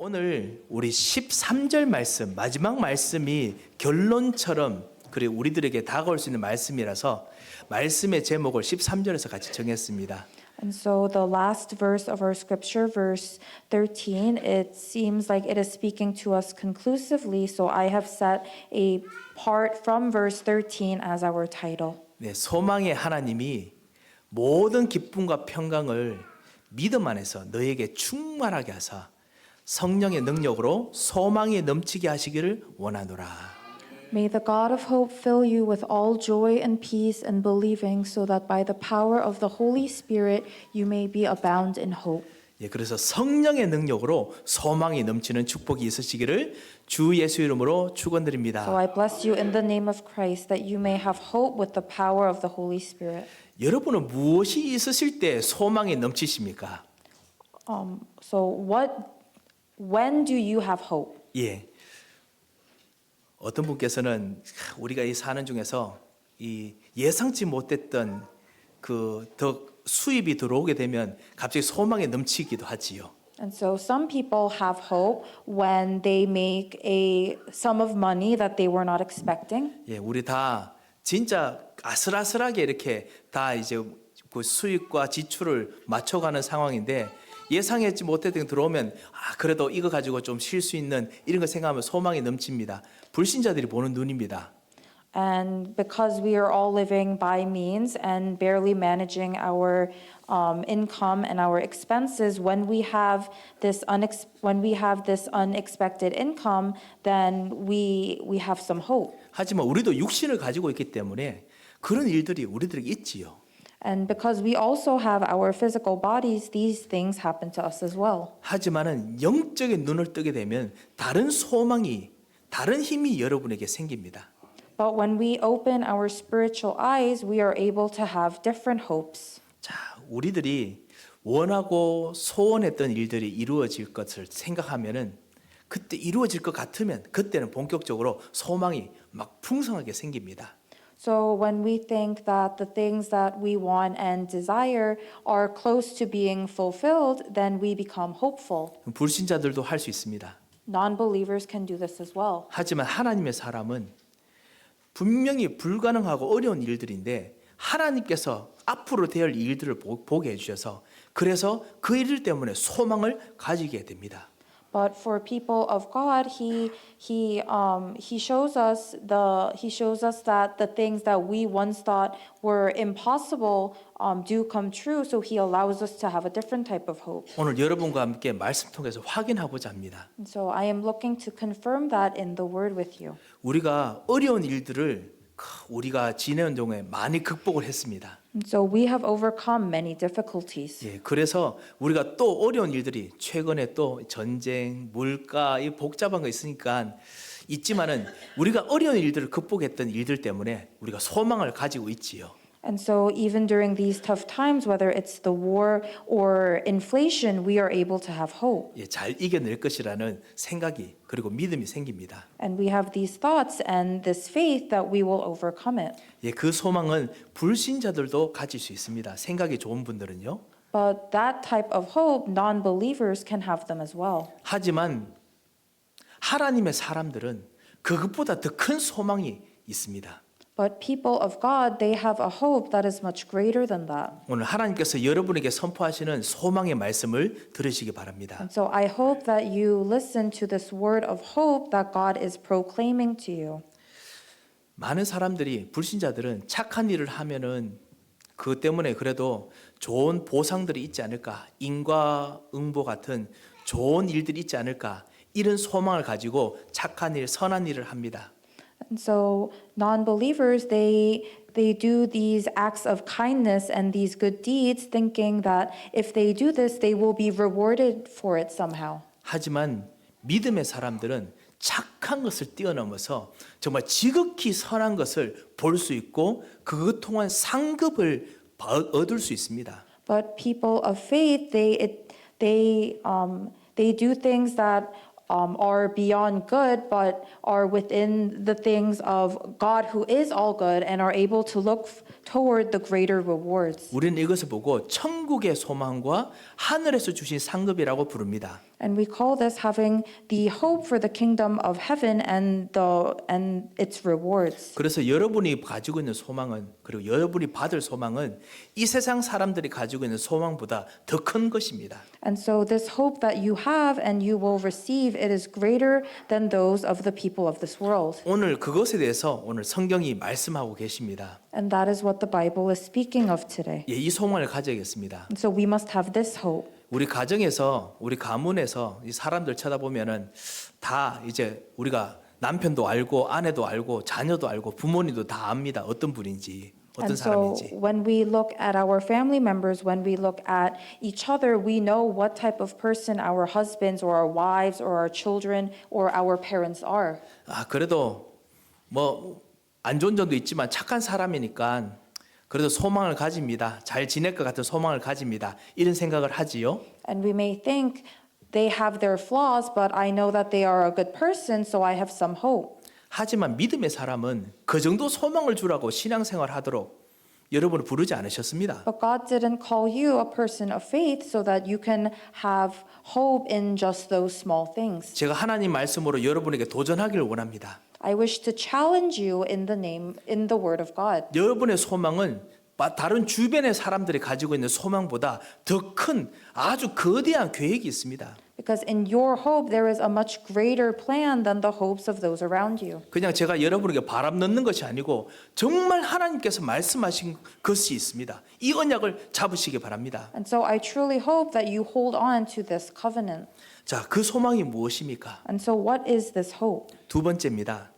오늘 우리 13절 말씀, 마지막 말씀이 결론처럼 그리고 우리들에게 다가올 수 있는 말씀이라서 말씀의 제목을 13절에서 같이 정했습니다. And so the last verse of our scripture, verse 13, it seems like it is speaking to us conclusively. So I have set a part from verse 13 as our title. 네, 소망의 하나님이 모든 기쁨과 평강을 믿음 안에서 너에게 충만하게 하사 성령의 능력으로 소망이 넘치게 하시기를 원하노라. May the God of hope fill you with all joy and peace in believing, so that by the power of the Holy Spirit you may be abound in hope. 예, 그래서 성령의 능력으로 소망이 넘치는 축복이 있으시기를 주 예수 이름으로 축원드립니다. So I bless you in the name of Christ, that you may have hope with the power of the Holy Spirit. 여러분은 무엇이 있으실 때 소망이 넘치십니까? When do you have hope? 예. 어떤 분께서는 우리가 이 사는 중에서 이 예상치 못했던 그 더 수입이 들어오게 되면 갑자기 소망이 넘치기도 하지요. And so some people have hope when they make a sum of money that they were not expecting. 예, 우리 다 진짜 아슬아슬하게 이렇게 다 이제 그 수입과 지출을 맞춰가는 상황인데 예상했지 못했던 게 들어오면 그래도 이거 가지고 좀 쉴 수 있는 이런 거 생각하면 소망이 넘칩니다. 불신자들이 보는 눈입니다. And because we are all living by means and barely managing our income and our expenses, when we have this unexpected income, then we have some hope. 하지만 우리도 육신을 가지고 있기 때문에 그런 일들이 우리들에게 있지요. And because we also have our physical bodies, these things happen to us as well. 하지만은 영적인 눈을 뜨게 되면 다른 소망이, 다른 힘이 여러분에게 생깁니다. But when we open our spiritual eyes, we are able to have different hopes. 자, 우리들이 원하고 소원했던 일들이 이루어질 것을 생각하면은 그때 이루어질 것 같으면 그때는 본격적으로 소망이 막 풍성하게 생깁니다. So when we think that the things that we want and desire are close to being fulfilled, then we become hopeful. 불신자들도 할 수 있습니다. Non-believers can do this as well. 하지만 하나님의 사람은 분명히 불가능하고 어려운 일들인데 하나님께서 앞으로 될 일들을 보게 해주셔서 그래서 그 일 때문에 소망을 가지게 됩니다. But for people of God, He shows us that the things that we once thought were impossible do come true. So He allows us to have a different type of hope. 오늘 여러분과 함께 말씀 통해서 확인하고자 합니다. And so I am looking to confirm that in the Word with you. 우리가 어려운 일들을 우리가 지내는 동안에 많이 극복을 했습니다. And so we have overcome many difficulties. 예, 그래서 우리가 또 어려운 일들이 최근에 또 전쟁, 물가, 이 복잡한 거 있지만은 우리가 어려운 일들을 극복했던 일들 때문에 우리가 소망을 가지고 있지요. And so even during these tough times, whether it's the war or inflation, we are able to have hope. 예, 잘 이겨낼 것이라는 생각이 그리고 믿음이 생깁니다. And we have these thoughts and this faith that we will overcome it. 예, 그 소망은 불신자들도 가질 수 있습니다. 생각이 좋은 분들은요. But that type of hope, non-believers can have them as well. 하지만 하나님의 사람들은 그것보다 더 큰 소망이 있습니다. But people of God, they have a hope that is much greater than that. 오늘 하나님께서 여러분에게 선포하시는 소망의 말씀을 들으시기 바랍니다. And so I hope that you listen to this word of hope that God is proclaiming to you. 많은 사람들이 불신자들은 착한 일을 하면은 그 때문에 그래도 좋은 보상들이 있지 않을까, 인과응보 같은 좋은 일들이 있지 않을까 이런 소망을 가지고 착한 일, 선한 일을 합니다. And so non-believers, they do these acts of kindness and these good deeds, thinking that if they do this, they will be rewarded for it somehow. 하지만 믿음의 사람들은 착한 것을 뛰어넘어서 정말 지극히 선한 것을 볼 수 있고 그것 통한 상급을 얻을 수 있습니다. But people of faith, they do things that are beyond good, but are within the things of God who is all good and are able to look toward the greater rewards. 우리는 이것을 보고 천국의 소망과 하늘에서 주신 상급이라고 부릅니다. And we call this having the hope for the kingdom of heaven and its rewards. 그래서 여러분이 가지고 있는 소망은 그리고 여러분이 받을 소망은 이 세상 사람들이 가지고 있는 소망보다 더 큰 것입니다. And so this hope that you have and you will receive, it is greater than those of the people of this world. 오늘 그것에 대해서 오늘 성경이 말씀하고 계십니다. And that is what the Bible is speaking of today. 예, 이 소망을 가져야겠습니다. And so we must have this hope. 우리 가정에서 우리 가문에서 이 사람들 쳐다보면은 다 이제 우리가 남편도 알고 아내도 알고 자녀도 알고 부모님도 다 압니다. 어떤 분인지 어떤 And so 사람인지. when we look at our family members, when we look at each other, we know what type of person our husbands or our wives or our children or our parents are. 아 그래도 뭐 안 좋은 점도 있지만 착한 사람이니까 그래도 소망을 가집니다. 잘 지낼 것 같은 소망을 가집니다. 이런 생각을 하지요. And we may think they have their flaws, but I know that they are a good person, so I have some hope. 하지만 믿음의 사람은 그 정도 소망을 주라고 신앙생활 하도록 여러분을 부르지 않으셨습니다. But God didn't call you a person of faith so that you can have hope in just those small things. 제가 하나님 말씀으로 여러분에게 도전하기를 원합니다. I wish to challenge you in the word of God. 여러분의 소망은 다른 주변의 사람들이 가지고 있는 소망보다 더 큰 아주 거대한 계획이 있습니다. Because in your hope there is a much greater plan than the hopes of those around you. 그냥 제가 여러분에게 바람 넣는 것이 아니고 정말 하나님께서 말씀하신 것이 있습니다. 이 언약을 잡으시기 바랍니다. And so I truly hope that you hold on to this covenant. 자, 그 소망이 무엇입니까? And so what is this hope? 두 번째입니다.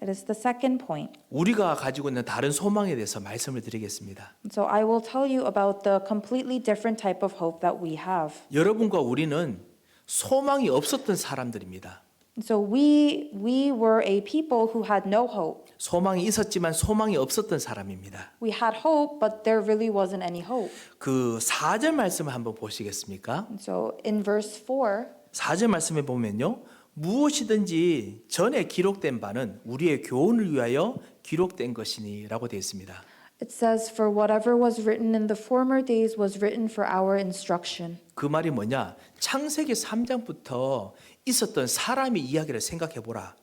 It is the second point. 우리가 가지고 있는 다른 소망에 대해서 말씀을 드리겠습니다. And so I will tell you about the completely different type of hope that we have. 여러분과 우리는 소망이 없었던 사람들입니다. And so we were a people who had no hope. 소망이 있었지만 소망이 없었던 사람입니다. We had hope, but there really wasn't any hope. 그 4절 말씀을 한번 보시겠습니까? And so in verse 4, 4절 말씀에 보면요. 무엇이든지 전에 기록된 바는 우리의 교훈을 위하여 기록된 것이니라고 되어 있습니다. it says, For whatever was written in the former days was written for our instruction. 그 말이 뭐냐? 창세기 3장부터 있었던 사람의 이야기를 생각해 보라.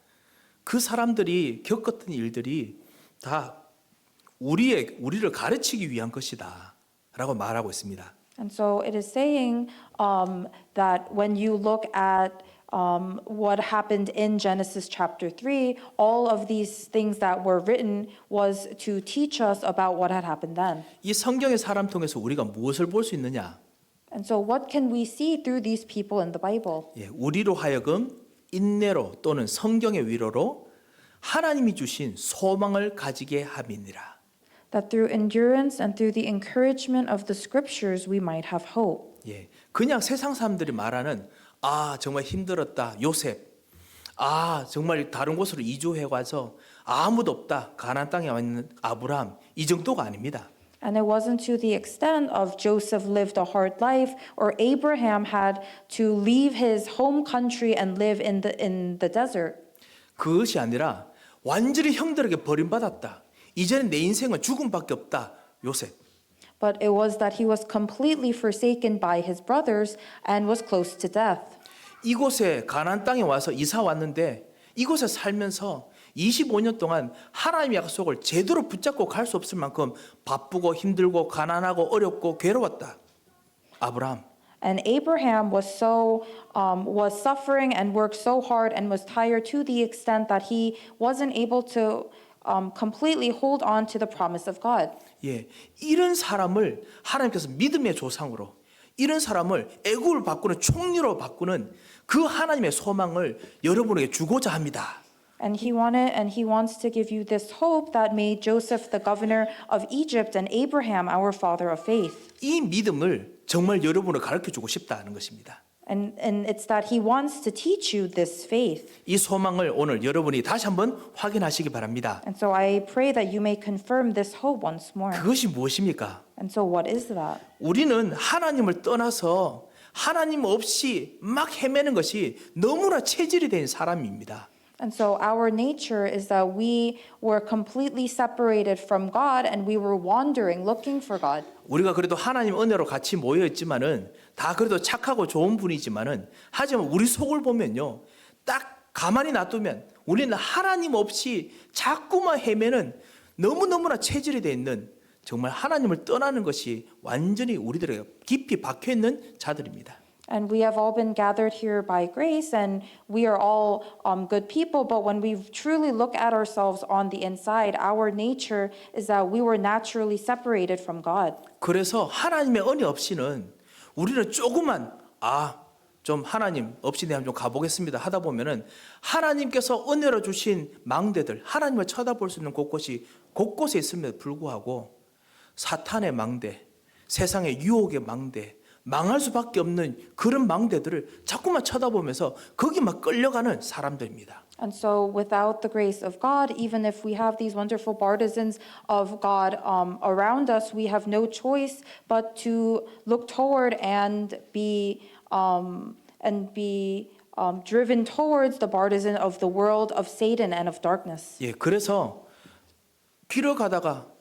그 사람들이 겪었던 일들이 다 우리를 가르치기 위한 것이다라고 말하고 있습니다. And so it is saying that when you look at what happened in Genesis chapter 3, all of these things that were written was to teach us about what had happened then. 이 성경의 사람 통해서 우리가 무엇을 볼 수 있느냐? And so what can we see through these people in the Bible? 예, 우리로 하여금 인내로 또는 성경의 위로로 하나님이 주신 소망을 가지게 함이니라. That through endurance and through the encouragement of the scriptures we might have hope. 예, 그냥 세상 사람들이 말하는 아 정말 힘들었다 요셉, 아 정말 다른 곳으로 이주해 가서 아무도 없다 가나안 땅에 와 있는 아브라함 이 정도가 아닙니다. And it wasn't to the extent of Joseph lived a hard life or Abraham had to leave his home country and live in the desert. 그것이 아니라 완전히 형들에게 버림받았다. 이제는 내 인생은 죽음밖에 없다. 요셉. But it was that he was completely forsaken by his brothers and was close to death. 이곳에 가나안 땅에 와서 이사 왔는데 이곳에 살면서 25년 동안 하나님의 약속을 제대로 붙잡고 갈 수 없을 만큼 바쁘고 힘들고 가난하고 어렵고 괴로웠다. 아브라함. And Abraham was suffering and worked so hard and was tired to the extent that he wasn't able to completely hold on to the promise of God. 예, 이런 사람을 하나님께서 믿음의 조상으로 이런 사람을 애굽을 바꾸는 총리로 바꾸는 그 하나님의 소망을 여러분에게 주고자 합니다. And he wants to give you this hope that made Joseph the governor of Egypt and Abraham our father of faith. 이 믿음을 정말 여러분을 가르쳐 주고 싶다는 것입니다. And it's that he wants to teach you this faith. 이 소망을 오늘 여러분이 다시 한번 확인하시기 바랍니다. And so I pray that you may confirm this hope once more. 그것이 무엇입니까? And so what is that? 우리는 하나님을 떠나서 하나님 없이 막 헤매는 것이 너무나 체질이 된 사람입니다. And so our nature is that we were completely separated from God and we were wandering, looking for God. 우리가 그래도 하나님 은혜로 같이 모여 있지만은 다 그래도 착하고 좋은 분이지만은 하지만 우리 속을 보면요. 딱 가만히 놔두면 우리는 하나님 없이 자꾸만 헤매는 너무너무나 체질이 돼 있는 정말 하나님을 떠나는 것이 완전히 우리들에게 깊이 박혀 있는 자들입니다. And we have all been gathered here by grace, and we are all good people. But when we truly look at ourselves on the inside, our nature is that we were naturally separated from God. 그래서 하나님의 은혜 없이는 우리는 조금만 좀 하나님 없이 내가 좀 가보겠습니다 하다 보면은 하나님께서 은혜로 주신 망대들 하나님을 쳐다볼 수 있는 곳곳이 곳곳에 있음에도 불구하고 사탄의 망대, 세상의 유혹의 망대, 망할 수밖에 없는 그런 망대들을 자꾸만 쳐다보면서 거기 막 끌려가는 사람들입니다. And so, without the grace of God, even if we have these wonderful partisans of God around us, we have no choice but to look toward and be driven towards the partisan of the world, of Satan, and of darkness. 예, 그래서 길을 가다가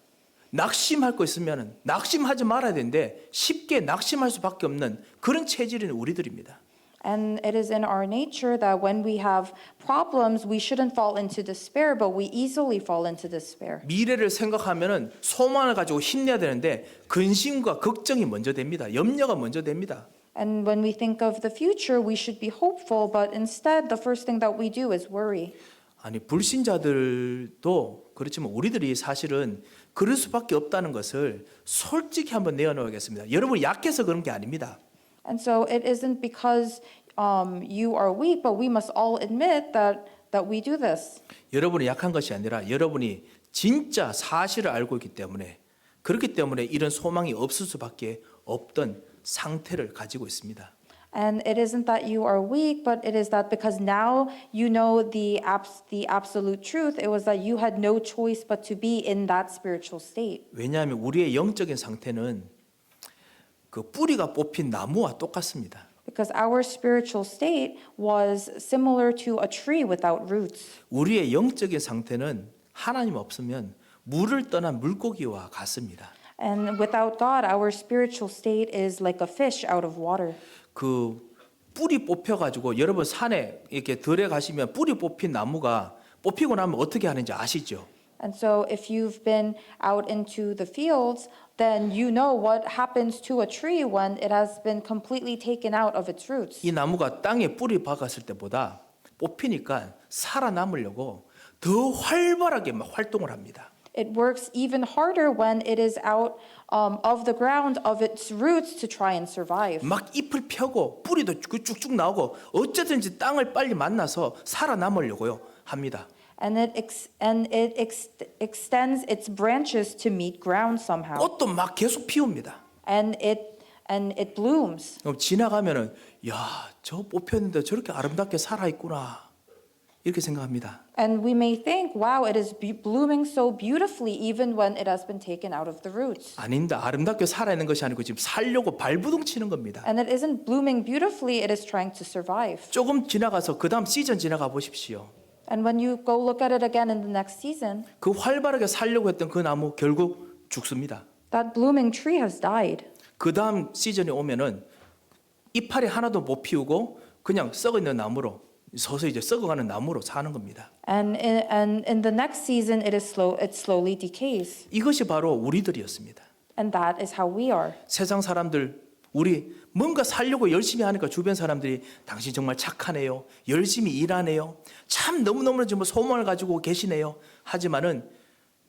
낙심할 거 있으면 낙심하지 말아야 되는데 쉽게 낙심할 수밖에 없는 그런 체질인 우리들입니다. And it is in our nature that when we have problems, we shouldn't fall into despair, but we easily fall into despair. 미래를 생각하면은 소망을 가지고 힘내야 되는데 근심과 걱정이 먼저 됩니다. 염려가 먼저 됩니다. And when we think of the future, we should be hopeful, but instead, the first thing that we do is worry. 아니 불신자들도 그렇지만 우리들이 사실은 그럴 수밖에 없다는 것을 솔직히 한번 내어놓겠습니다. 여러분이 약해서 그런 게 아닙니다. And so it isn't because you are weak, but we must all admit that we do this. 여러분이 약한 것이 아니라 여러분이 진짜 사실을 알고 있기 때문에 그렇기 때문에 이런 소망이 없을 수밖에 없던 상태를 가지고 있습니다. And it isn't that you are weak, but it is that because now you know the absolute truth, it was that you had no choice but to be in that spiritual state. 왜냐하면 우리의 영적인 상태는 그 뿌리가 뽑힌 나무와 똑같습니다. Because our spiritual state was similar to a tree without roots. 우리의 영적인 상태는 하나님 없으면 물을 떠난 물고기와 같습니다. And without God, our spiritual state is like a fish out of water. 그 뿌리 뽑혀 가지고 여러분 산에 이렇게 들에 가시면 뿌리 뽑힌 나무가 뽑히고 나면 어떻게 하는지 아시죠? And so if you've been out into the fields, then you know what happens to a tree when it has been completely taken out of its roots. 이 나무가 땅에 뿌리 박았을 때보다 뽑히니까 살아남으려고 더 활발하게 막 활동을 합니다. It works even harder when it is out of the ground of its roots to try and survive. 막 잎을 펴고 뿌리도 쭉쭉 나오고 어쨌든지 땅을 빨리 만나서 살아남으려고요 합니다. And it extends its branches to meet ground somehow. 꽃도 막 계속 피웁니다. And it blooms. 그럼 지나가면은 야, 저 뽑혔는데 저렇게 아름답게 살아 있구나. 이렇게 생각합니다. And we may think, wow, it is blooming so beautifully even when it has been taken out of the roots. 아닙니다. 아름답게 살아 있는 것이 아니고 지금 살려고 발부둥 치는 겁니다. And it isn't blooming beautifully, it is trying to survive. 조금 지나가서 그다음 시즌 지나가 보십시오. And when you go look at it again in the next season, 그 활발하게 살려고 했던 그 나무 결국 죽습니다. that blooming tree has died. 그다음 시즌에 오면은 이파리 하나도 못 피우고 그냥 썩어 있는 나무로 서서히 이제 썩어가는 나무로 사는 겁니다. And in the next season, it slowly decays. 이것이 바로 우리들이었습니다. And that is how we are. 세상 사람들 우리 뭔가 살려고 열심히 하니까 주변 사람들이 당신 정말 착하네요. 열심히 일하네요. 참 너무너무 정말 소망을 가지고 계시네요. 하지만은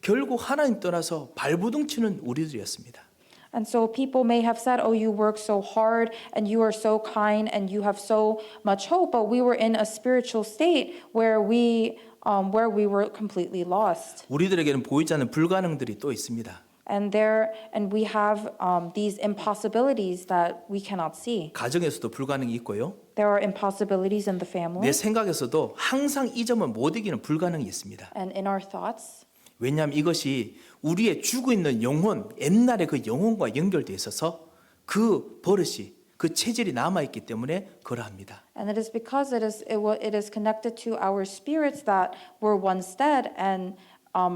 결국 하나님 떠나서 발부둥 치는 우리들이었습니다. And so people may have said, oh, you work so hard and you are so kind and you have so much hope, but we were in a spiritual state where we were completely lost. 우리들에게는 보이지 않는 불가능들이 또 있습니다. And we have these impossibilities that we cannot see. 가정에서도 불가능이 있고요. There are impossibilities in the family 내 생각에서도 항상 이 점을 못 이기는 불가능이 있습니다. and in our thoughts. 왜냐하면 이것이 우리의 죽어 있는 영혼, 옛날의 그 영혼과 연결되어 있어서 그 버릇이 그 체질이 남아 있기 때문에 그러합니다. And it is because it is connected to our spirits that were once dead and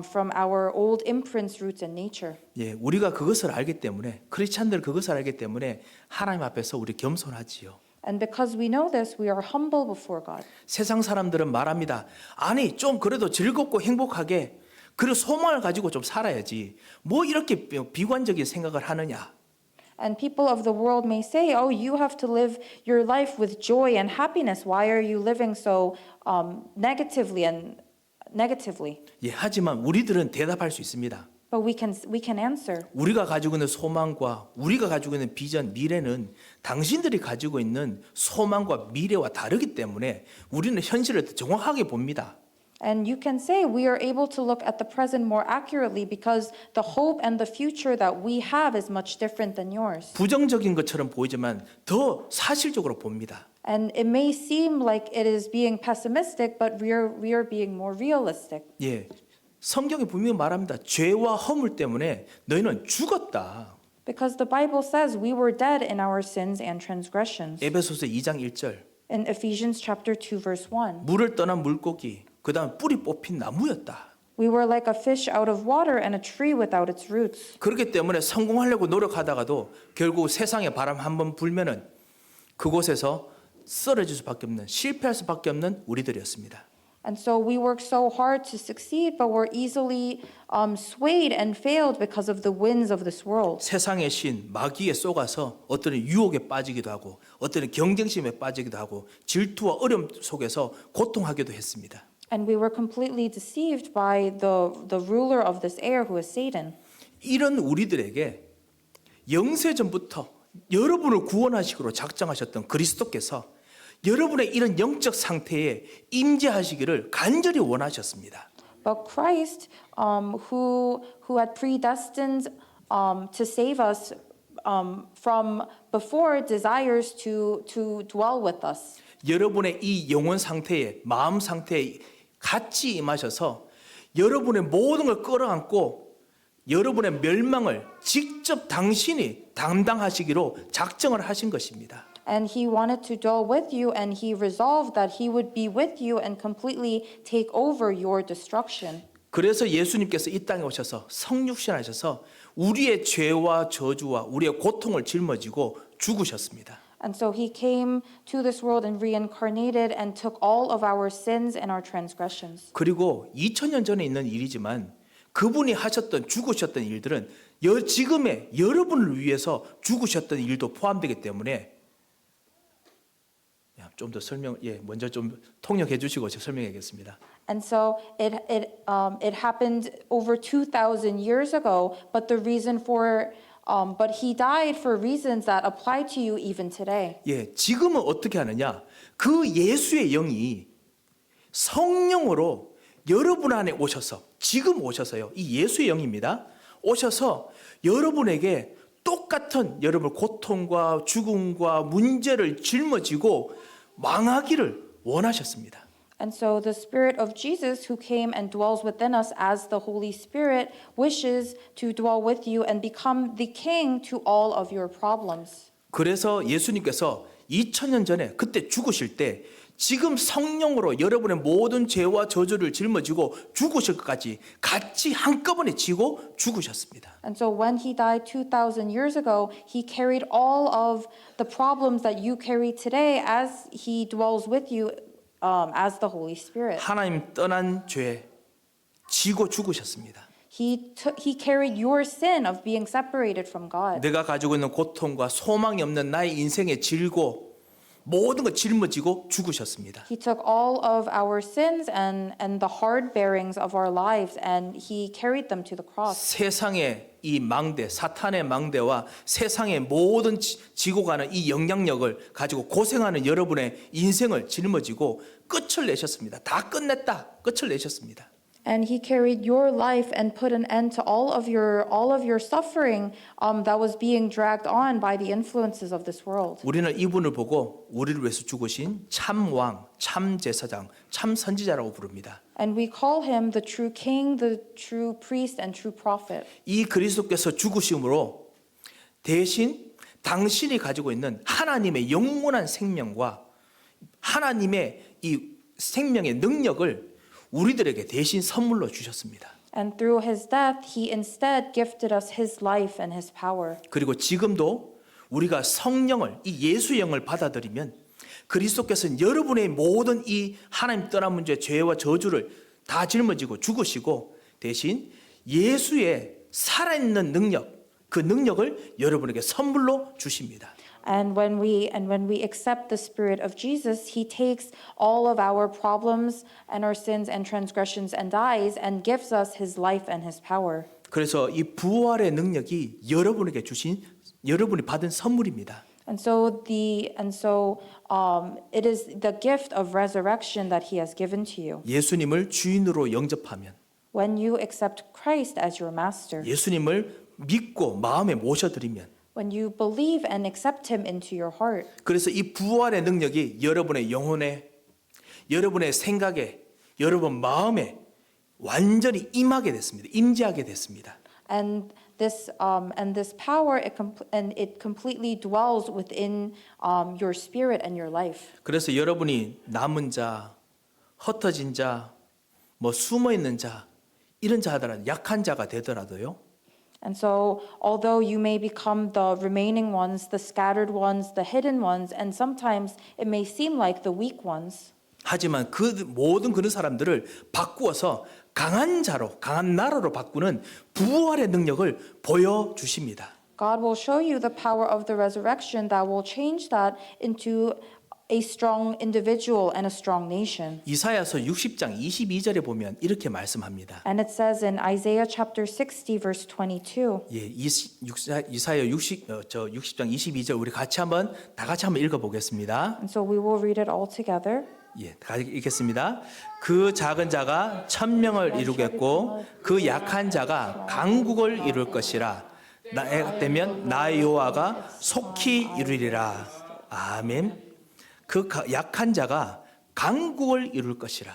from our old imprints, roots, and nature. 예, 우리가 그것을 알기 때문에 크리스찬들 그것을 알기 때문에 하나님 앞에서 우리 겸손하지요. And because we know this, we are humble before God. 세상 사람들은 말합니다. 아니 좀 그래도 즐겁고 행복하게 그리고 소망을 가지고 좀 살아야지. 뭐 이렇게 비관적인 생각을 하느냐. And people of the world may say, "Oh, you have to live your life with joy and happiness. Why are you living so negatively and negatively?" 예, 하지만 우리들은 대답할 수 있습니다. But we can answer. 우리가 가지고 있는 소망과 우리가 가지고 있는 비전, 미래는 당신들이 가지고 있는 소망과 미래와 다르기 때문에 우리는 현실을 더 정확하게 봅니다. And you can say we are able to look at the present more accurately because the hope and the future that we have is much different than yours. 부정적인 것처럼 보이지만 더 사실적으로 봅니다. And it may seem like it is being pessimistic, but we are being more realistic. 예, 성경이 분명히 말합니다. 죄와 허물 때문에 너희는 죽었다. Because the Bible says we were dead in our sins and transgressions. 에베소서 2장 1절. In Ephesians chapter 2 verse 1. 물을 떠난 물고기, 그다음 뿌리 뽑힌 나무였다. We were like a fish out of water and a tree without its roots. 그렇기 때문에 성공하려고 노력하다가도 결국 세상에 바람 한번 불면은 그곳에서 쓰러질 수밖에 없는, 실패할 수밖에 없는 우리들이었습니다. And so we worked so hard to succeed, but were easily swayed and failed because of the winds of this world. 세상의 신 마귀에 쏘가서 어떤 유혹에 빠지기도 하고 어떤 경쟁심에 빠지기도 하고 질투와 어려움 속에서 고통하기도 했습니다. And we were completely deceived by the ruler of this air, who is Satan. 이런 우리들에게 영세전부터 여러분을 구원하시기로 작정하셨던 그리스도께서 여러분의 이런 영적 상태에 임재하시기를 간절히 원하셨습니다. But Christ, who had predestined to save us from before, desires to dwell with us. 여러분의 이 영혼 상태에, 마음 상태에 같이 임하셔서 여러분의 모든 걸 끌어안고 여러분의 멸망을 직접 당신이 담당하시기로 작정을 하신 것입니다. And he wanted to dwell with you, and he resolved that he would be with you and completely take over your destruction. 그래서 예수님께서 이 땅에 오셔서 성육신하셔서 우리의 죄와 저주와 우리의 고통을 짊어지고 죽으셨습니다. And so he came to this world and reincarnated and took all of our sins and our transgressions. 그리고 2000년 전에 있는 일이지만 그분이 하셨던 죽으셨던 일들은 지금의 여러분을 위해서 죽으셨던 일도 포함되기 때문에 좀 더 먼저 좀 통역해 주시고 제가 설명하겠습니다. And so it happened over 2,000 years ago, but the reason for but he died for reasons that apply to you even today. 예, 지금은 어떻게 하느냐? 그 예수의 영이 성령으로 여러분 안에 오셔서 지금 오셔서요. 이 예수의 영입니다. 오셔서 여러분에게 똑같은 여러분 고통과 죽음과 문제를 짊어지고 망하기를 원하셨습니다. And so the Spirit of Jesus, who came and dwells within us as the Holy Spirit, wishes to dwell with you and become the king to all of your problems. 그래서 예수님께서 2000년 전에 그때 죽으실 때 지금 성령으로 여러분의 모든 죄와 저주를 짊어지고 죽으실 것까지 같이 한꺼번에 지고 죽으셨습니다. And so when he died 2,000 years ago, he carried all of the problems that you carry today as he dwells with you as the Holy Spirit. 하나님 떠난 죄 지고 죽으셨습니다. He carried your sin of being separated from God. 내가 가지고 있는 고통과 소망이 없는 나의 인생의 질고 모든 걸 짊어지고 죽으셨습니다. He took all of our sins and the hard bearings of our lives and he carried them to the cross. 세상의 이 망대, 사탄의 망대와 세상의 모든 지고 가는 이 영향력을 가지고 고생하는 여러분의 인생을 짊어지고 끝을 내셨습니다. 다 끝냈다. 끝을 내셨습니다. And he carried your life and put an end to all of your suffering that was being dragged on by the influences of this world. 우리는 이분을 보고 우리를 위해서 죽으신 참 왕, 참 제사장, 참 선지자라고 부릅니다. And we call him the true king, the true priest, and true prophet. 이 그리스도께서 죽으심으로 대신 당신이 가지고 있는 하나님의 영원한 생명과 하나님의 이 생명의 능력을 우리들에게 대신 선물로 주셨습니다. And through his death, he instead gifted us his life and his power. 그리고 지금도 우리가 성령을 이 예수의 영을 받아들이면 그리스도께서는 여러분의 모든 이 하나님 떠난 문제 죄와 저주를 다 짊어지고 죽으시고 대신 예수의 살아있는 능력 그 능력을 여러분에게 선물로 주십니다. And when we accept the Spirit of Jesus, He takes all of our problems and our sins and transgressions and dies and gives us His life and His power. 그래서 이 부활의 능력이 여러분에게 주신 여러분이 받은 선물입니다. And so it is the gift of resurrection that He has given to you. 예수님을 주인으로 영접하면 When you accept Christ as your master, 예수님을 믿고 마음에 모셔드리면 when you believe and accept Him into your heart, 그래서 이 부활의 능력이 여러분의 영혼에 여러분의 생각에 여러분 마음에 완전히 임하게 됐습니다. 임재하게 됐습니다. and this power it completely dwells within your spirit and your life. 그래서 여러분이 남은 자, 흩어진 자, 뭐 숨어 있는 자 이런 자들은 약한 자가 되더라도요. And so, although you may become the remaining ones, the scattered ones, the hidden ones, and sometimes it may seem like the weak ones, 하지만 그 모든 그런 사람들을 바꾸어서 강한 자로, 강한 나라로 바꾸는 부활의 능력을 보여주십니다. God will show you the power of the resurrection that will change that into a strong individual and a strong nation. 이사야서 60장 22절에 보면 이렇게 말씀합니다. And it says in Isaiah chapter 60 verse 22. 예, 이사야 60장 22절 우리 같이 한번 다 같이 한번 읽어 보겠습니다. And so we will read it all together. 예, 같이 읽겠습니다. 그 작은 자가 천명을 이루겠고 그 약한 자가 강국을 이룰 것이라. 나에 되면 나의 여호와가 속히 이루리라. 아멘. 그 약한 자가 강국을 이룰 것이라.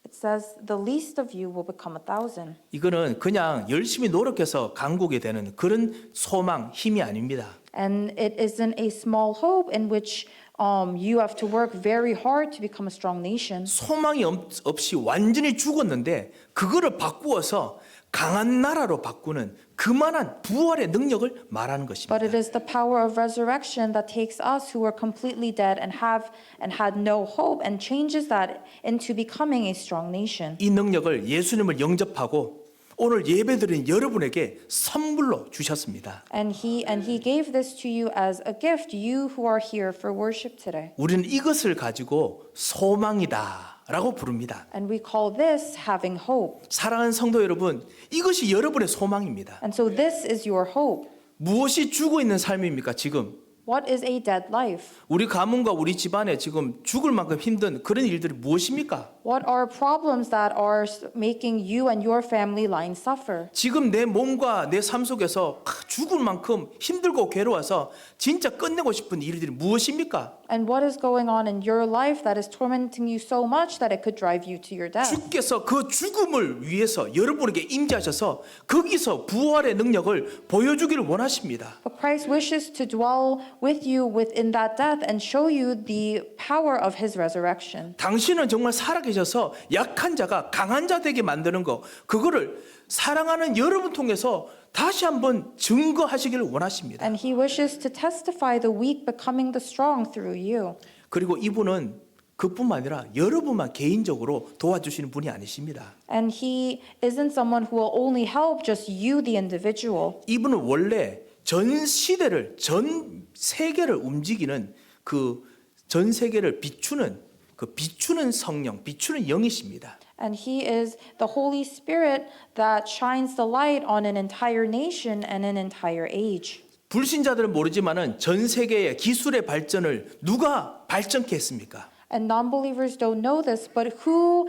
It says the least of you will become 1,000. 이거는 그냥 열심히 노력해서 강국이 되는 그런 소망, 힘이 아닙니다. And it isn't a small hope in which you have to work very hard to become a strong nation. 소망이 없이 완전히 죽었는데 그거를 바꾸어서 강한 나라로 바꾸는 그만한 부활의 능력을 말하는 것입니다. But it is the power of resurrection that takes us who are completely dead and had no hope and changes that into becoming a strong nation. 이 능력을 예수님을 영접하고 오늘 예배드린 여러분에게 선물로 주셨습니다. And he gave this to you as a gift, you who are here for worship today. 우리는 이것을 가지고 소망이다라고 부릅니다. And we call this having hope. 사랑하는 성도 여러분, 이것이 여러분의 소망입니다. And so this is your hope. 무엇이 죽어 있는 삶입니까, 지금? What is a dead life? 우리 가문과 우리 집안에 지금 죽을 만큼 힘든 그런 일들이 무엇입니까? What are problems that are making you and your family line suffer? 지금 내 몸과 내 삶 속에서 죽을 만큼 힘들고 괴로워서 진짜 끝내고 싶은 일들이 무엇입니까? And what is going on in your life that is tormenting you so much that it could drive you to your death? 주께서 그 죽음을 위해서 여러분에게 임재하셔서 거기서 부활의 능력을 보여주기를 원하십니다. But Christ wishes to dwell with you within that death and show you the power of his resurrection. 당신은 정말 살아계셔서 약한 자가 강한 자 되게 만드는 거, 그거를 사랑하는 여러분 통해서 다시 한번 증거하시기를 원하십니다. And he wishes to testify the weak becoming the strong through you. 그리고 이분은 그뿐만 아니라 여러분만 개인적으로 도와주시는 분이 아니십니다. And he isn't someone who will only help just you, the individual. 이분은 원래 전 시대를, 전 세계를 움직이는 그 전 세계를 비추는 성령, 비추는 영이십니다. And he is the Holy Spirit that shines the light on an entire nation and an entire age. 불신자들은 모르지만은 전 세계의 기술의 발전을 누가 발전케 했습니까? And non-believers don't know this, but who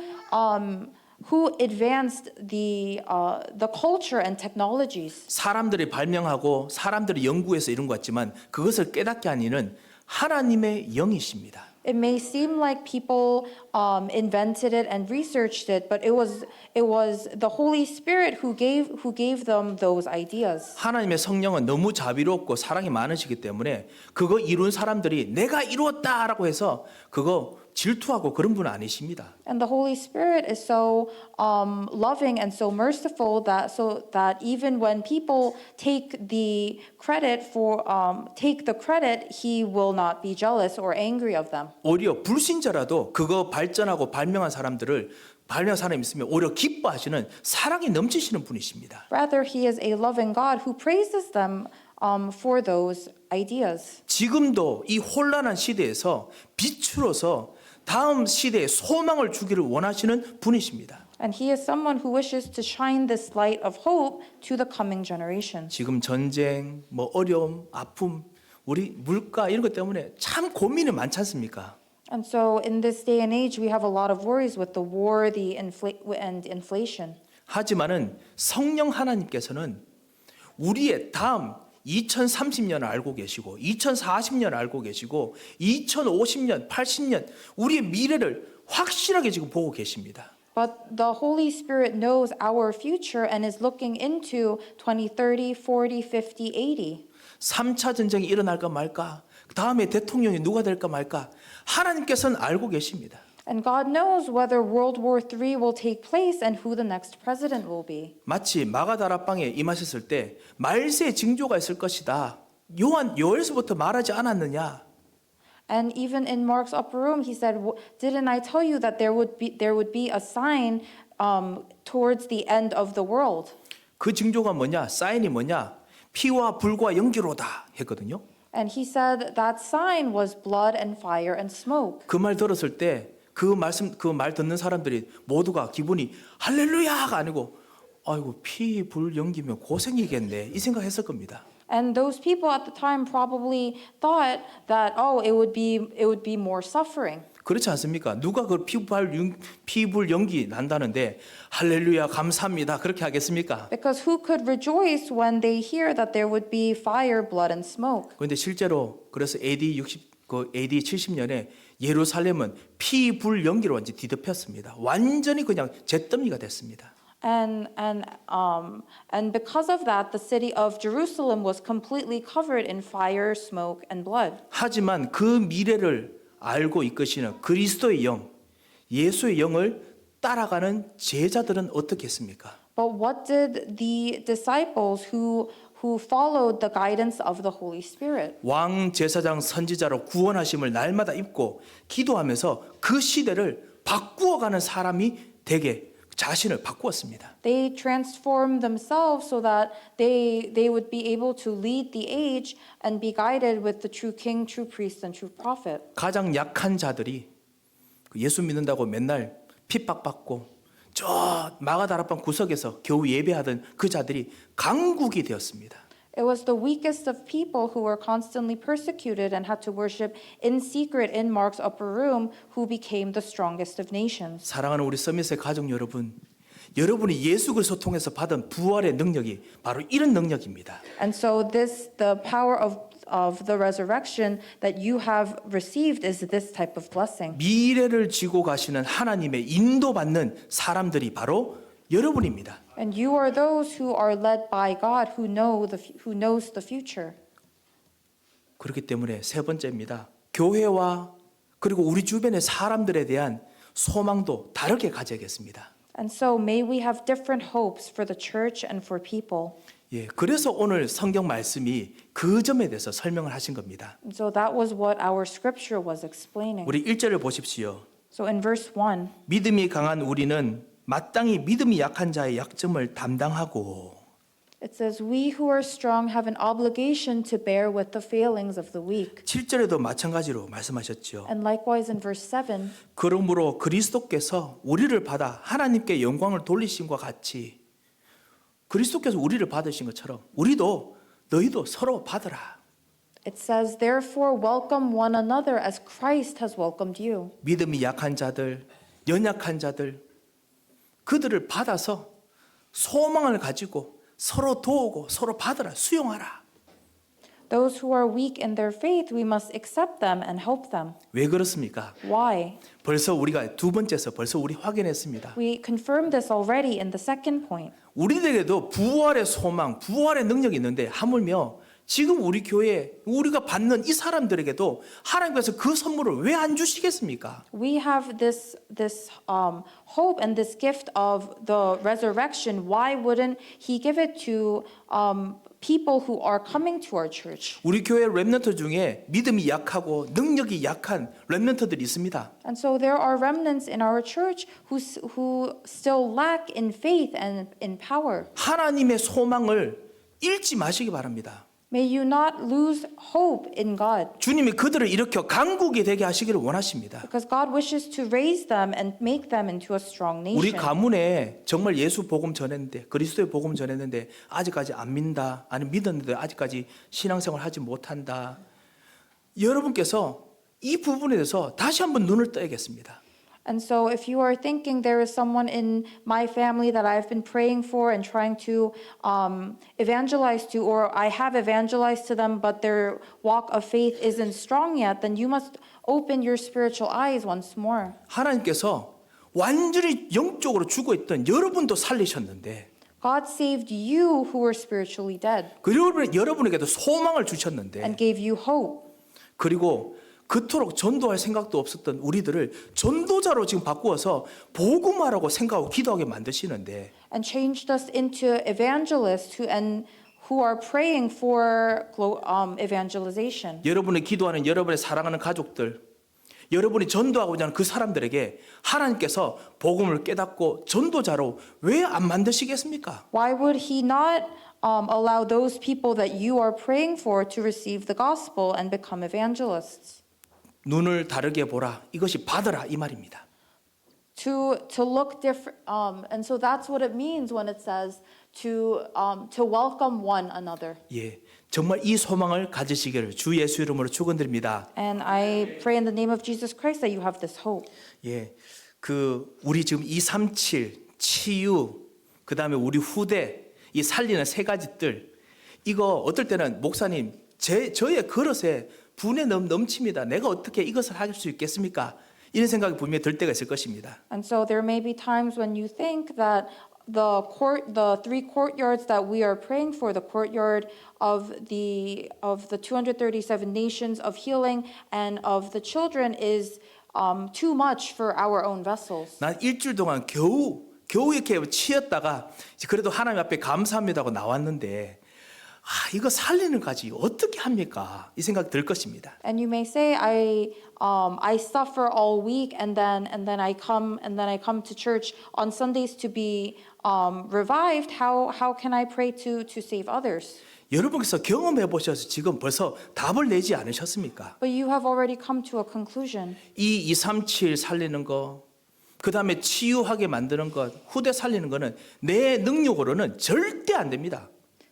advanced the culture and technologies? 사람들이 발명하고 사람들이 연구해서 이룬 것 같지만 그것을 깨닫게 하니는 하나님의 영이십니다. It may seem like people invented it and researched it, but it was the Holy Spirit who gave them those ideas. 하나님의 성령은 너무 자비롭고 사랑이 많으시기 때문에 그거 이룬 사람들이 내가 이루었다라고 해서 그거 질투하고 그런 분은 아니십니다. And the Holy Spirit is so loving and so merciful that even when people take the credit, He will not be jealous or angry of them. 오히려 불신자라도 그거 발전하고 발명한 사람이 있으면 오히려 기뻐하시는 사랑이 넘치시는 분이십니다. Rather, He is a loving God who praises them for those ideas. 지금도 이 혼란한 시대에서 빛으로서 다음 시대에 소망을 주기를 원하시는 분이십니다. And He is someone who wishes to shine this light of hope to the coming generation. 지금 전쟁, 어려움, 아픔, 우리 물가 이런 것 때문에 참 고민이 많지 않습니까? And so in this day and age, we have a lot of worries with the war, and inflation. 하지만은 성령 하나님께서는 우리의 다음 2030년을 알고 계시고 2040년을 알고 계시고 2050년, 80년 우리의 미래를 확실하게 지금 보고 계십니다. But the Holy Spirit knows our future and is looking into 2030, 40, 50, 80. 3차 전쟁이 일어날까 말까? 다음에 대통령이 누가 될까 말까? 하나님께서는 알고 계십니다. And God knows whether World War III will take place and who the next president will be. 마치 마가다락방에 임하셨을 때 말세의 징조가 있을 것이다. 요엘서부터 말하지 않았느냐? And even in Mark's upper room, he said, "Didn't I tell you that there would be a sign towards the end of the world?" 그 징조가 뭐냐? 사인이 뭐냐? 피와 불과 연기로다 했거든요. And he said that sign was blood and fire and smoke. 그 말 들었을 때 그 말 듣는 사람들이 모두가 기분이 할렐루야가 아니고 아이고 피, 불, 연기면 고생이겠네 이 생각했을 겁니다. And those people at the time probably thought that it would be more suffering. 그렇지 않습니까? 누가 그 피불 연기 난다는데 할렐루야 감사합니다 그렇게 하겠습니까? Because who could rejoice when they hear that there would be fire, blood, and smoke? 그런데 실제로 그래서 AD 70년에 예루살렘은 피불 연기로 완전히 뒤덮였습니다. 완전히 그냥 잿더미가 됐습니다. And because of that, the city of Jerusalem was completely covered in fire, smoke, and blood. 하지만 그 미래를 알고 이끄시는 그리스도의 영, 예수의 영을 따라가는 제자들은 어떻게 했습니까? But what did the disciples who followed the guidance of the Holy Spirit? 왕, 제사장, 선지자로 구원하심을 날마다 입고 기도하면서 그 시대를 바꾸어가는 사람이 되게 자신을 바꾸었습니다. They transformed themselves so that they would be able to lead the age and be guided with the true king, true priest, and true prophet. 가장 약한 자들이 예수 믿는다고 맨날 핍박받고 저 마가다락방 구석에서 겨우 예배하던 그 자들이 강국이 되었습니다. It was the weakest of people who were constantly persecuted and had to worship in secret in Mark's upper room who became the strongest of nations. 사랑하는 우리 서밋의 가족 여러분, 여러분이 예수 그리스도 통해서 받은 부활의 능력이 바로 이런 능력입니다. And so the power of the resurrection that you have received is this type of blessing. 미래를 지고 가시는 하나님의 인도받는 사람들이 바로 여러분입니다. And you are those who are led by God who knows the future. 그렇기 때문에 세 번째입니다. 교회와 그리고 우리 주변의 사람들에 대한 소망도 다르게 가져야겠습니다. And so may we have different hopes for the church and for people. 예, 그래서 오늘 성경 말씀이 그 점에 대해서 설명을 하신 겁니다. And so that was what our scripture was explaining. 우리 1절을 보십시오. So in verse 1, 믿음이 강한 우리는 마땅히 믿음이 약한 자의 약점을 담당하고 it says, "We who are strong have an obligation to bear with the failings of the weak." 7절에도 마찬가지로 말씀하셨죠. And likewise in verse 7, 그러므로 그리스도께서 우리를 받아 하나님께 영광을 돌리심과 같이 그리스도께서 우리를 받으신 것처럼 우리도 너희도 서로 받으라. it says, "Therefore welcome one another as Christ has welcomed you." 믿음이 약한 자들, 연약한 자들 그들을 받아서 소망을 가지고 서로 도우고 서로 받으라, 수용하라. Those who are weak in their faith, we must accept them and help them. 왜 그렇습니까? Why? 벌써 우리가 두 번째서 벌써 우리 확인했습니다. We confirmed this already in the second point. 우리들에게도 부활의 소망, 부활의 능력이 있는데 하물며 지금 우리 교회 우리가 받는 이 사람들에게도 하나님께서 그 선물을 왜 안 주시겠습니까? We have this hope and this gift of the resurrection. Why wouldn't He give it to people who are coming to our church? 우리 교회 렘넌트 중에 믿음이 약하고 능력이 약한 렘넌트들이 있습니다. And so there are remnants in our church who still lack in faith and in power. 하나님의 소망을 잃지 마시기 바랍니다. May you not lose hope in God, 주님이 그들을 일으켜 강국이 되게 하시기를 원하십니다. because God wishes to raise them and make them into a strong 우리 nation. 가문에 정말 예수 복음 전했는데 그리스도의 복음 전했는데 아직까지 안 믿는다. 아니 믿었는데 아직까지 신앙생활 하지 못한다. 여러분께서 이 부분에 대해서 다시 한번 눈을 떠야겠습니다. And so if you are thinking there is someone in my family that I've been praying for and trying to evangelize to, or I have evangelized to them, but their walk of faith isn't strong yet, then you must open your spiritual eyes once more. 하나님께서 완전히 영적으로 죽어 있던 여러분도 살리셨는데 God saved you who were spiritually dead 그리고 여러분에게도 소망을 주셨는데 and gave you hope. 그리고 그토록 전도할 생각도 없었던 우리들을 전도자로 지금 바꾸어서 복음하라고 생각하고 기도하게 만드시는데 And changed us into evangelists who are praying for evangelization. 여러분이 기도하는 여러분의 사랑하는 가족들 여러분이 전도하고자 하는 그 사람들에게 하나님께서 복음을 깨닫고 전도자로 왜 안 만드시겠습니까? Why would He not allow those people that you are praying for to receive the gospel and become evangelists? 눈을 다르게 보라. 이것이 받으라 이 말입니다. To look different, and so that's what it means when it says to welcome one another. 예, 정말 이 소망을 가지시기를 주 예수 이름으로 축원드립니다. And I pray in the name of Jesus Christ that you have this hope. 예, 그 우리 지금 237 치유 그다음에 우리 후대 이 살리는 세 가지 뜰 이거 어떨 때는 목사님 저의 그릇에 분에 넘칩니다. 내가 어떻게 이것을 할 수 있겠습니까? 이런 생각이 분명히 들 때가 있을 것입니다. And so there may be times when you think that the three courtyards that we are praying for, the courtyard of the 237 nations of healing and of the children is too much for our own vessels. 난 일주일 동안 겨우 이렇게 치였다가 그래도 하나님 앞에 감사합니다 하고 나왔는데 이거 살리는 까지 어떻게 합니까? 이 생각 들 것입니다. And you may say, I suffer all week, and then I come to church on Sundays to be revived. How can I pray to save others? 여러분께서 경험해 보셔서 지금 벌써 답을 내지 않으셨습니까? But you have already come to a conclusion. 이 237 살리는 거, 그 다음에 치유하게 만드는 것, 후대 살리는 거는 내 능력으로는 절대 안 됩니다.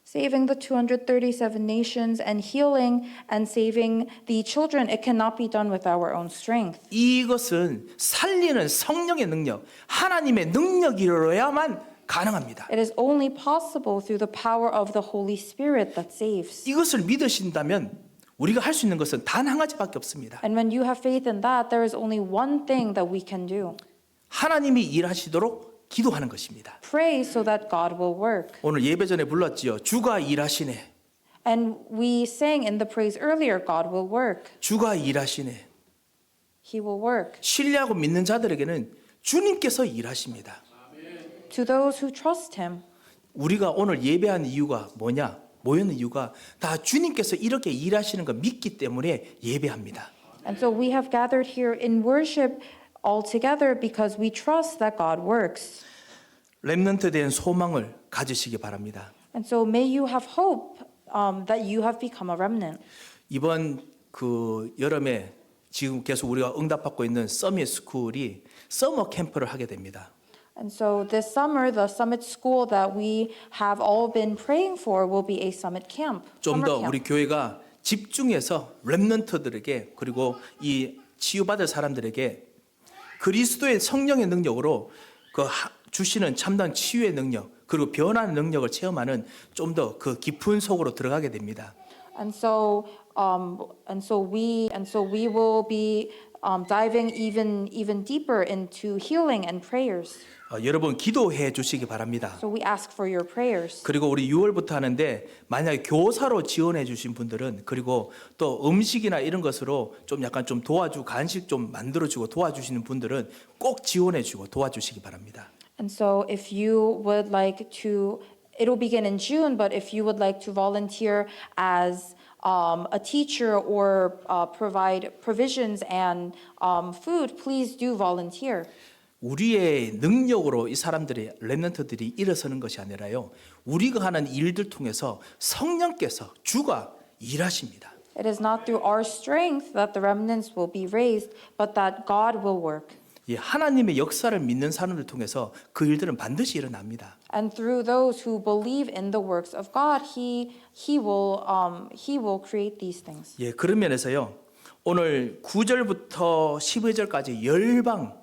Saving the 237 nations and healing and saving the children, it cannot be done with our own strength. 이것은 살리는 성령의 능력, 하나님의 능력이로야만 가능합니다. It is only possible through the power of the Holy Spirit that saves. 이것을 믿으신다면 우리가 할 수 있는 것은 단 한 가지밖에 없습니다. And when you have faith in that, there is only one thing that we can do. 하나님이 일하시도록 기도하는 것입니다. Pray so that God will work. 오늘 예배 전에 불렀지요. 주가 일하시네. And we sang in the praise earlier, God will work. 주가 일하시네. He will work. 신뢰하고 믿는 자들에게는 주님께서 일하십니다. To those who trust Him. 우리가 오늘 예배한 이유가 뭐냐? 모이는 이유가 다 주님께서 이렇게 일하시는 거 믿기 때문에 예배합니다. And so we have gathered here in worship all together because we trust that God works. 렘넌트에 대한 소망을 가지시기 바랍니다. And so may you have hope that you have become a remnant. 이번 그 여름에 지금 계속 우리가 응답받고 있는 서밋 스쿨이 서머 캠프를 하게 됩니다. And so this summer, the summit school that we have all been praying for will be a summit camp. 좀 summer 더 camp. 우리 교회가 집중해서 렘넌트들에게 그리고 이 치유받을 사람들에게 그리스도의 성령의 능력으로 그 주시는 참다운 치유의 능력 그리고 변화의 능력을 체험하는 좀 더 그 깊은 속으로 들어가게 됩니다. And so we will be diving even deeper into healing and prayers. 여러분 기도해 주시기 바랍니다. So we ask for your prayers. 그리고 우리 6월부터 하는데 만약에 교사로 지원해 주신 분들은 그리고 또 음식이나 이런 것으로 좀 약간 좀 도와주고 간식 좀 만들어 주고 도와주시는 분들은 꼭 지원해 주고 도와주시기 바랍니다. And so if you would like to, it'll begin in June, but if you would like to volunteer as a teacher or provide provisions and food, please do volunteer. 우리의 능력으로 이 사람들이 렘넌트들이 일어서는 것이 아니라요. 우리가 하는 일들 통해서 성령께서 주가 일하십니다. It is not through our strength that the remnants will be raised, but that God will work. 예, 하나님의 역사를 믿는 사람들 통해서 그 일들은 반드시 일어납니다. And through those who believe in the works of God, He will create these things. 예, 그런 면에서요. 오늘 9절부터 12절까지 열방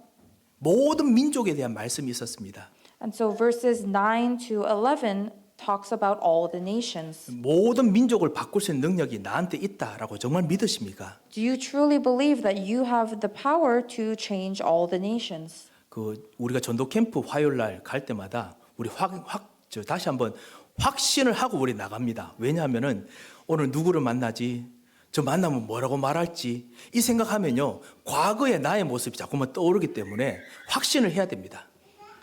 모든 민족에 대한 말씀이 있었습니다. And so verses 9 to 11 talks about all the nations. 모든 민족을 바꿀 수 있는 능력이 나한테 있다라고 정말 믿으십니까? Do you truly believe that you have the power to change all the nations? 그 우리가 전도 캠프 화요일 날 갈 때마다 우리 다시 한번 확신을 하고 우리 나갑니다. 왜냐하면은 오늘 누구를 만나지? 저 만나면 뭐라고 말할지 이 생각하면요. 과거의 나의 모습이 자꾸만 떠오르기 때문에 확신을 해야 됩니다.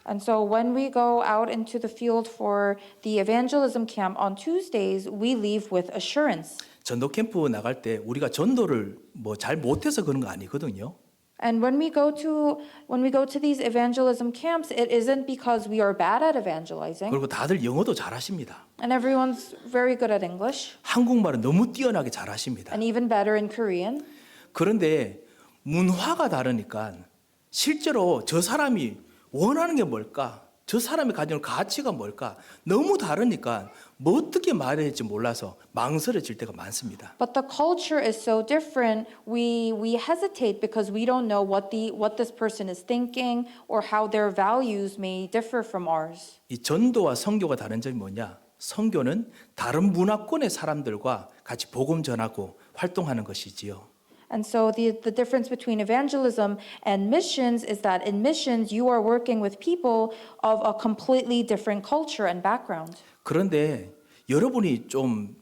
And so when we go out into the field for the evangelism camp on Tuesdays, we leave with assurance. 전도 캠프 나갈 때 우리가 전도를 뭐 잘 못해서 그런 거 아니거든요. And when we go to these evangelism camps, it isn't because we are bad at evangelizing. 그리고 다들 영어도 잘하십니다. And everyone's very good at English, 한국말은 너무 뛰어나게 잘하십니다. and even better in Korean. 그런데 문화가 다르니까 실제로 저 사람이 원하는 게 뭘까? 저 사람이 가지는 가치가 뭘까? 너무 다르니까 뭐 어떻게 말해야 할지 몰라서 망설여질 때가 많습니다. But the culture is so different. We hesitate because we don't know what this person is thinking or how their values may differ from ours. 이 전도와 선교가 다른 점이 뭐냐? 선교는 다른 문화권의 사람들과 같이 복음 전하고 활동하는 것이지요. And so the difference between evangelism and missions is that in missions you are working with people of a completely different culture and background. 그런데 여러분이 좀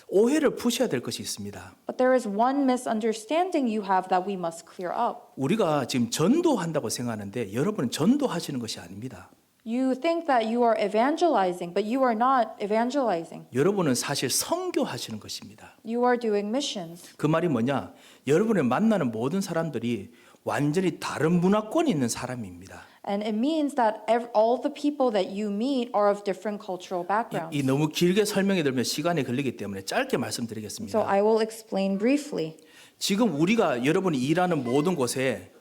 오해를 푸셔야 될 것이 있습니다. But there is one misunderstanding you have that we must clear up. 우리가 지금 전도한다고 생각하는데 여러분은 전도하시는 것이 아닙니다. You think that you are evangelizing, but you are not evangelizing. 여러분은 사실 선교하시는 것입니다. You are doing missions. 그 말이 뭐냐? 여러분이 만나는 모든 사람들이 완전히 다른 문화권이 있는 사람입니다. And it means that all the people that you meet are of different cultural backgrounds. 이 너무 길게 설명해 드리면 시간이 걸리기 때문에 짧게 So 말씀드리겠습니다. I will explain briefly. 지금 우리가 여러분이 일하는 모든 곳에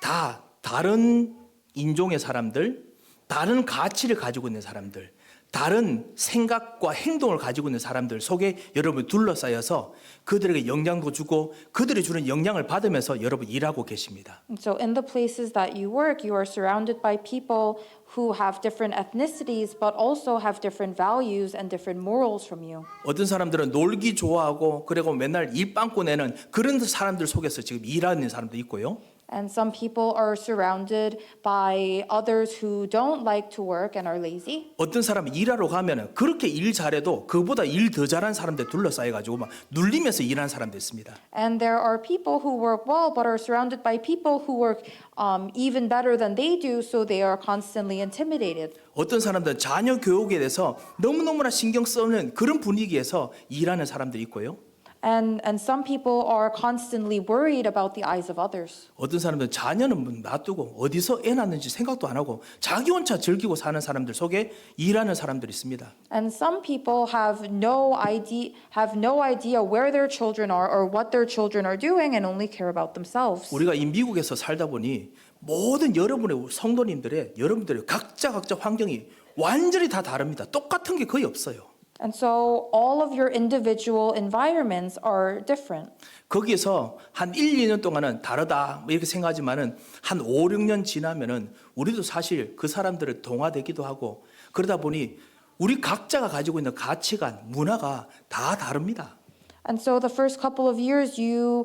다 다른 인종의 사람들, 다른 가치를 가지고 있는 사람들, 다른 생각과 행동을 가지고 있는 사람들 속에 여러분 둘러싸여서 그들에게 영향도 주고 그들이 주는 영향을 받으면서 여러분 일하고 계십니다. And so in the places that you work, you are surrounded by people who have different ethnicities, but also have different values and different morals from you. 어떤 사람들은 놀기 좋아하고 그리고 맨날 일 빵꾸 내는 그런 사람들 속에서 지금 일하는 사람도 있고요. And some people are surrounded by others who don't like to work and are lazy. 어떤 사람이 일하러 가면은 그렇게 일 잘해도 그보다 일 더 잘하는 사람들 둘러싸여가지고 막 눌리면서 일하는 사람도 있습니다. And there are people who work well but are surrounded by people who work even better than they do, so they are constantly intimidated. 어떤 사람들은 자녀 교육에 대해서 너무너무나 신경 쓰는 그런 분위기에서 일하는 사람들이 있고요. And some people are constantly worried about the eyes of others. 어떤 사람들은 자녀는 놔두고 어디서 애 낳는지 생각도 안 하고 자기 혼자 즐기고 사는 사람들 속에 일하는 사람들이 있습니다. And some people have no idea where their children are or what their children are doing and only care about themselves. 우리가 이 미국에서 살다 보니 모든 여러분의 성도님들의 여러분들의 각자 환경이 완전히 다 다릅니다. 똑같은 게 거의 없어요. And so all of your individual environments are different. 거기에서 한 1, 2년 동안은 다르다 이렇게 생각하지만은 한 5, 6년 지나면은 우리도 사실 그 사람들을 동화되기도 하고 그러다 보니 우리 각자가 가지고 있는 가치관, 문화가 다 다릅니다. And so the first couple of years, you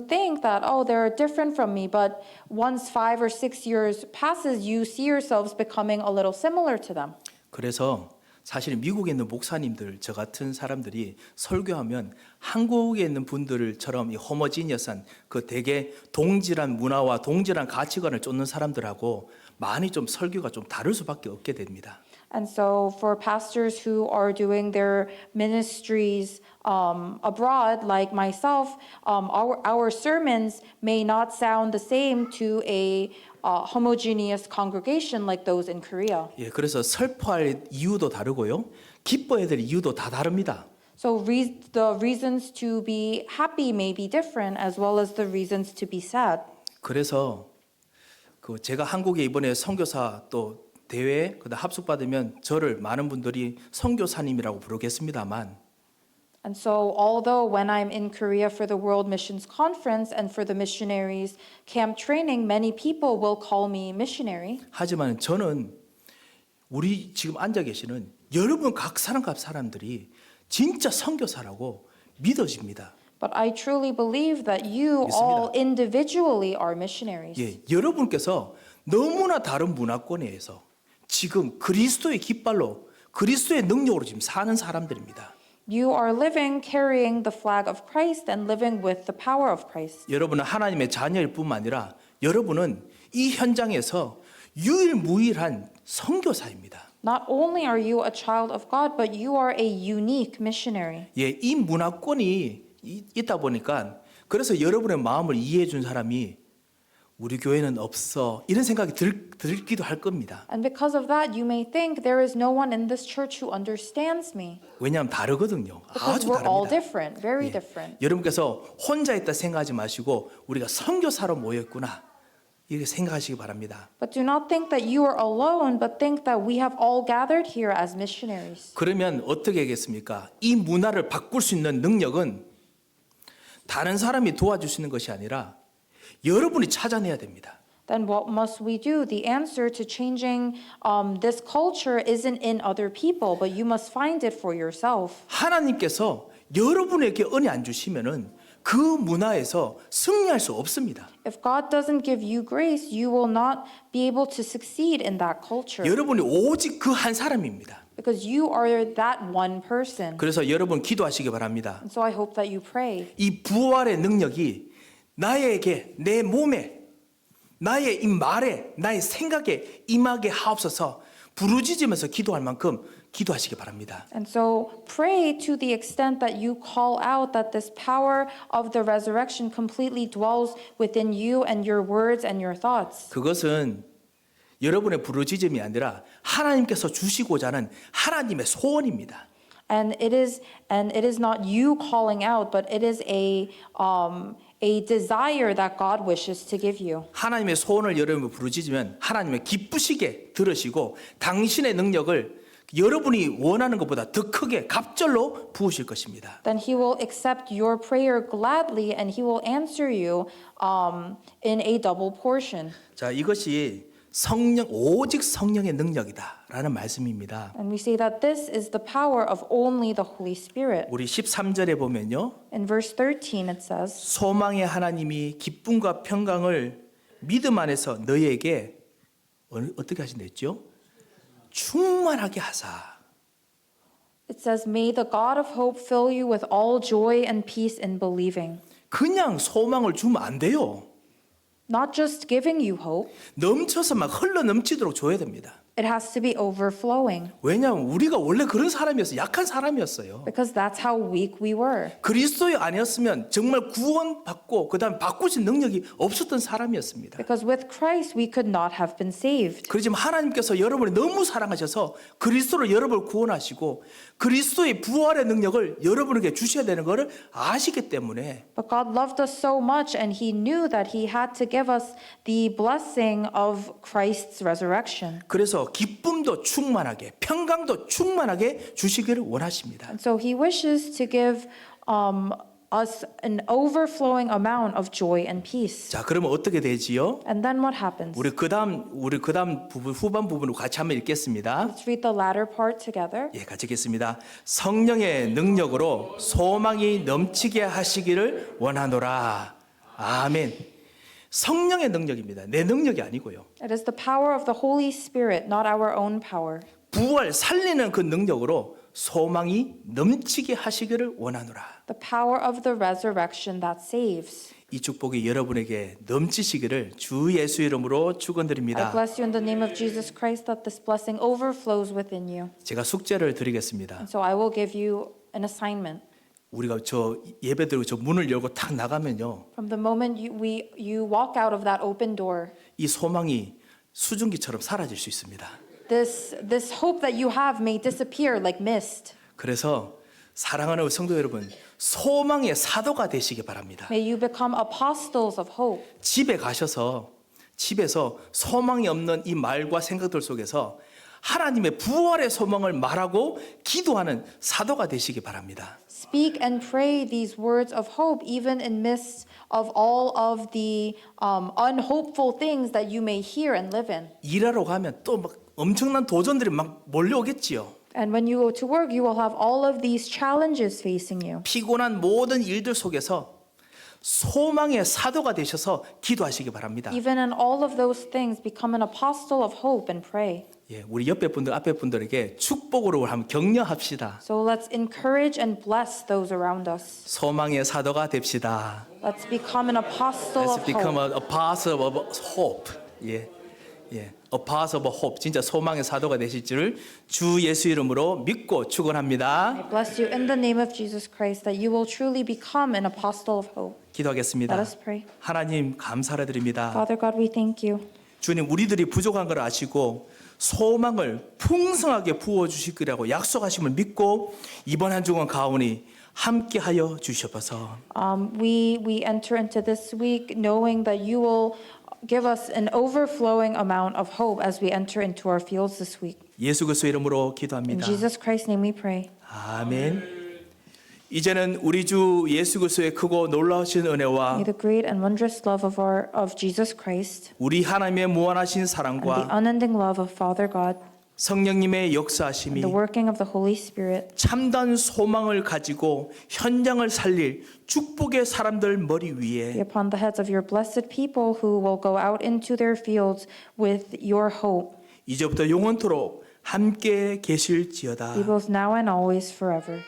think that, oh, they're different from me. But once 5 or 6 years passes, you see yourselves becoming a little similar to them. 그래서 사실 미국에 있는 목사님들, 저 같은 사람들이 설교하면 한국에 있는 분들처럼 이 호모지니어스한 그 되게 동질한 문화와 동질한 가치관을 쫓는 사람들하고 많이 좀 설교가 좀 다를 수밖에 없게 됩니다. And so for pastors who are doing their ministries abroad, like myself, our sermons may not sound the same to a homogeneous congregation like those in Korea. 예, 그래서 슬퍼할 이유도 다르고요, 기뻐해야 될 이유도 다 다릅니다. So the reasons to be happy may be different as well as the reasons to be sad. 그래서 그 제가 한국에 이번에 선교사 또 대회 그다음 합숙 받으면 저를 많은 분들이 선교사님이라고 부르겠습니다만 And so, although when I'm in Korea for the World Missions Conference and for the missionaries camp training, many people will call me missionary. 하지만 저는 우리 지금 앉아 계시는 여러분 각 사람들이 진짜 선교사라고 믿어집니다. But I truly believe that you all individually are missionaries. 예, 여러분께서 너무나 다른 문화권에서 지금 그리스도의 깃발로 그리스도의 능력으로 지금 사는 사람들입니다. You are living carrying the flag of Christ and living with the power of Christ. 여러분은 하나님의 자녀일 뿐만 아니라 여러분은 이 현장에서 유일무이한 선교사입니다. Not only are you a child of God, but you are a unique missionary. 예, 이 문화권이 있다 보니까 그래서 여러분의 마음을 이해해 준 사람이 우리 교회는 없어 이런 생각이 들기도 할 겁니다. And because of that, you may think there is no one in this church who understands me. 왜냐하면 다르거든요. Because 아주 we're all 다릅니다. different, very different. 여러분께서 혼자 있다 생각하지 마시고 우리가 선교사로 모였구나 이렇게 생각하시기 바랍니다. But do not think that you are alone, but think that we have all gathered here as missionaries. 그러면 어떻게 하겠습니까? 이 문화를 바꿀 수 있는 능력은 다른 사람이 도와주시는 것이 아니라 여러분이 찾아내야 됩니다. Then what must we do? The answer to changing this culture isn't in other people, but you must find it for yourself. 하나님께서 여러분에게 은혜 안 주시면은 그 문화에서 승리할 수 없습니다. If God doesn't give you grace, you will not be able to succeed in that culture. 여러분이 오직 그 한 사람입니다. Because you are that one person. 그래서 여러분 기도하시기 바랍니다. And so I hope that you pray. 이 부활의 능력이 나에게 내 몸에 나의 이 말에 나의 생각에 임하게 하옵소서 부르짖으면서 기도할 만큼 기도하시기 바랍니다. And so pray to the extent that you call out that this power of the resurrection completely dwells within you and your words and your thoughts. 그것은 여러분의 부르짖음이 아니라 하나님께서 주시고자 하는 하나님의 소원입니다. And it is not you calling out, but it is a desire that God wishes to give you. 하나님의 소원을 여러분이 부르짖으면 하나님의 기쁘시게 들으시고 당신의 능력을 여러분이 원하는 것보다 더 크게 갑절로 부으실 것입니다. Then He will accept your prayer gladly, and He will answer you in a double portion. 자, 이것이 성령 오직 성령의 능력이다라는 말씀입니다. And we say that this is the power of only the Holy Spirit. 우리 13절에 보면요. In verse 13 it says, 소망의 하나님이 기쁨과 평강을 믿음 안에서 너희에게 어떻게 하신다 했죠? 충만하게 하사. it says, May the God of hope fill you with all joy and peace in believing. 그냥 소망을 주면 안 돼요. Not just giving you hope, 넘쳐서 막 흘러 넘치도록 줘야 됩니다. it has to be overflowing. 왜냐하면 우리가 원래 그런 사람이었어요. 약한 사람이었어요. Because that's how weak we were. 그리스도의 아니었으면 정말 구원받고 그다음 바꾸신 능력이 없었던 사람이었습니다. Because with Christ we could not have been saved. 그렇지만 하나님께서 여러분을 너무 사랑하셔서 그리스도로 여러분을 구원하시고 그리스도의 부활의 능력을 여러분에게 주셔야 되는 것을 아시기 때문에 But God loved us so much, and He knew that He had to give us the blessing of Christ's resurrection. 그래서 기쁨도 충만하게 평강도 충만하게 주시기를 원하십니다. And so He wishes to give us an overflowing amount of joy and peace. 자, 그러면 어떻게 되지요? And then what happens? 우리 그다음 부분 후반 부분을 같이 한번 읽겠습니다. Let's read the latter part together. 예, 같이 읽겠습니다. 성령의 능력으로 소망이 넘치게 하시기를 원하노라. 아멘. 성령의 능력입니다. 내 능력이 아니고요. It is the power of the Holy Spirit, not our own power. 부활 살리는 그 능력으로 소망이 넘치게 하시기를 원하노라. The power of the resurrection that saves. 이 축복이 여러분에게 넘치시기를 주 예수 이름으로 I 축원드립니다. bless you in the name of Jesus Christ that this blessing overflows within you. 제가 숙제를 드리겠습니다. And so I will give you an assignment. 우리가 저 예배드리고 저 문을 열고 탁 나가면요, From the moment you walk out of that open door, 이 소망이 수증기처럼 사라질 수 있습니다. this hope that you have may disappear like mist. 그래서 사랑하는 성도 여러분, 소망의 사도가 되시기 바랍니다. May you become apostles of hope. 집에 가셔서 집에서 소망이 없는 이 말과 생각들 속에서 하나님의 부활의 소망을 말하고 기도하는 사도가 되시기 바랍니다. Speak and pray these words of hope even in midst of all of the unhopeful things that you may hear and live in. 일하러 가면 또 막 엄청난 도전들이 막 몰려오겠지요. And when you go to work, you will have all of these challenges facing you. 피곤한 모든 일들 속에서 소망의 사도가 되셔서 기도하시기 바랍니다. Even in all of those things, become an apostle of hope and pray. 예, 우리 옆에 분들, 앞에 분들에게 축복으로 한번 격려합시다. So let's encourage and bless those around us. 소망의 사도가 됩시다. Let's become an apostle Let's of become hope. an apostle of hope. 예, 예, apostle of hope. 진짜 소망의 사도가 되실 줄을 주 예수 이름으로 믿고 축원합니다. I bless you in the name of Jesus Christ that you will truly become an apostle of hope. 기도하겠습니다. Let us pray. 하나님 감사를 드립니다. Father God, we thank you. 주님, 우리들이 부족한 걸 아시고 소망을 풍성하게 부어 주실 거라고 약속하심을 믿고 이번 한 주간 가오니 함께하여 주시옵소서. We enter into this week knowing that you will give us an overflowing amount of hope as we enter into our fields this week. 예수 그리스도 이름으로 In 기도합니다. Jesus Christ's name we pray. 아멘. 이제는 우리 주 예수 그리스도의 크고 놀라우신 은혜와 May the great and wondrous love of Jesus Christ 우리 하나님의 무한하신 and the 사랑과 unending love of Father God 성령님의 and 역사하심이 the working of the Holy Spirit 참다운 소망을 가지고 현장을 살릴 축복의 사람들 머리 be 위에 upon the heads of your blessed people who will go out into their fields with your hope, 이제부터 영원토록 함께 계실지어다. be both now and always forever.